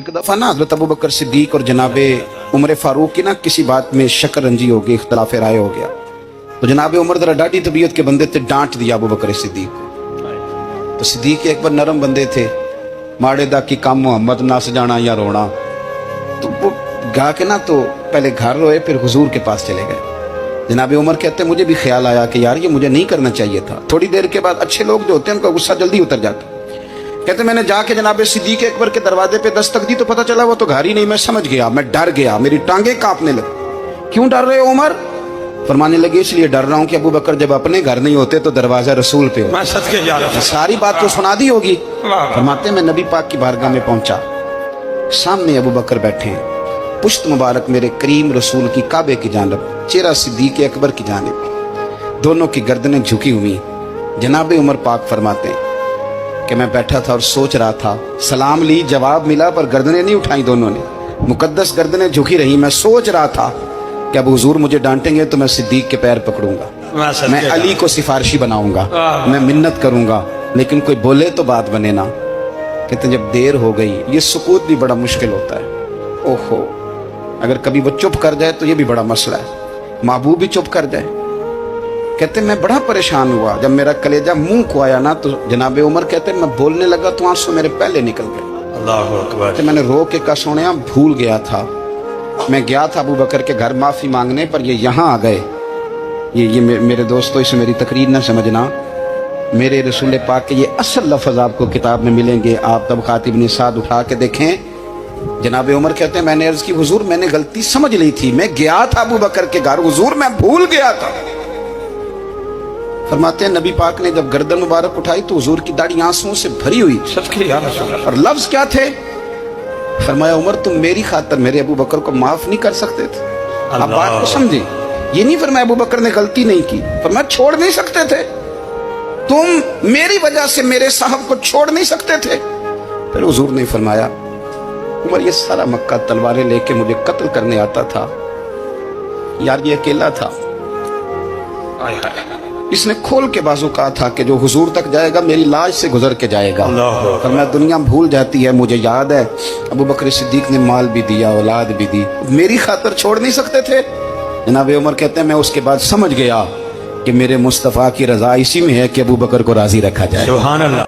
एक दफ़ा ना हज़रत अबू बकर सिद्दीक और जनाबे उमर फारूक की ना किसी बात में शक्कर रंजी हो गई, इख्तलाफ राय हो गया। तो जनाबे उमर जरा डाढ़ी तबीयत के बंदे थे, डांट दिया अबू बकर सिद्दीक को। तो सिद्दीक एक बार नरम बंदे थे, माड़े दा की काम मोहम्मद नस जाना या रोना। तो वो गा के ना तो पहले घर रोए, फिर हुजूर के पास चले गए। जनाबे उमर कहते मुझे भी ख्याल आया कि यार ये मुझे नहीं करना चाहिए था। थोड़ी देर के बाद अच्छे लोग जो होते हैं उनका गुस्सा जल्दी उतर जाता। कहते मैंने जाके जनाबे सिद्दीक अकबर के दरवाजे पे दस्तक दी तो पता चला वो तो घर ही नहीं। मैं समझ गया, मैं डर गया, मेरी टांगे कांपने लगी। क्यों डर रहे हो उमर? फरमाने लगे इसलिए डर रहा हूं कि अबू बकर जब अपने घर नहीं होते तो दरवाजा रसूल पे हो। सारी बात तो सुना दी होगी। फरमाते मैं नबी पाक की बारगाह में पहुंचा, सामने अबू बकर बैठे हैं, पुश्त मुबारक मेरे करीम रसूल की काबे की जानिब, चेहरा सिद्दीक अकबर की जानिब, दोनों की गर्दनें झुकी हुई। जनाबे उमर पाक फरमाते हैं कि मैं बैठा था और सोच रहा था, सलाम ली, जवाब मिला, पर गर्दनें नहीं उठाई दोनों ने, मुकद्दस गर्दनें झुकी रही। मैं सोच रहा था कि अब हुजूर मुझे डांटेंगे तो मैं सिद्दीक के पैर पकड़ूंगा, मैं अली को सिफारिशी बनाऊंगा, मैं मिन्नत करूंगा, लेकिन कोई बोले तो बात बने ना। कहते जब देर हो गई, ये सुकूत भी बड़ा मुश्किल होता है। ओहो, अगर कभी वो चुप कर जाए तो ये भी बड़ा मसला है, महबूब भी चुप कर जाए। कहते मैं बड़ा परेशान हुआ, जब मेरा कलेजा मुंह को आया ना तो जनाबे उमर कहते मैं बोलने लगा तो आंसू मेरे पहले निकल गए। अल्लाहु अकबर। तो मैंने रो के कहा सोनिया भूल गया था, मैं गया था अबू बकर के घर माफी मांगने, पर ये यहाँ आ गए। ये मेरे दोस्तों, इसे मेरी तकरीर ना समझना, मेरे रसूल पाक के ये असल लफ्ज आपको किताब में मिलेंगे। आप तबक़ात इब्न साद उठा के देखें। जनाबे उमर कहते हैं मैंने अर्ज की हुजूर मैंने गलती समझ ली थी, मैं गया था अबू बकर के घर, हुजूर मैं भूल गया था। फरमाते हैं नबी पाक ने जब गर्दन मुबारक उठाई तो हुजूर की दाढ़ी आंसुओं से भरी हुई। और लफ्ज क्या थे? फरमाया उमर तुम मेरी खातर मेरे अबू बकर को माफ नहीं कर सकते थे? आप बात को समझे, ये नहीं फरमाया अबू बकर ने गलती नहीं की, फरमाया छोड़ नहीं सकते थे, तुम मेरी वजह से मेरे साहब को छोड़ नहीं सकते थे। फिर हुजूर ने फरमाया उमर ये सारा मक्का तलवारें लेके मुझे कत्ल करने आता था, यार ये अकेला था, इसने खोल के बाजू कहा था कि जो हुजूर तक जाएगा मेरी लाश से गुजर के जाएगा। पर मैं दुनिया भूल जाती है, मुझे याद है अबू बकर सिद्दीक ने माल भी दिया, औलाद भी दी, मेरी खातर छोड़ नहीं सकते थे। जनाबे उमर कहते हैं मैं उसके बाद समझ गया कि मेरे मुस्तफ़ा की रजा इसी में है कि अबू बकर को राजी रखा जाए। सुभान अल्लाह।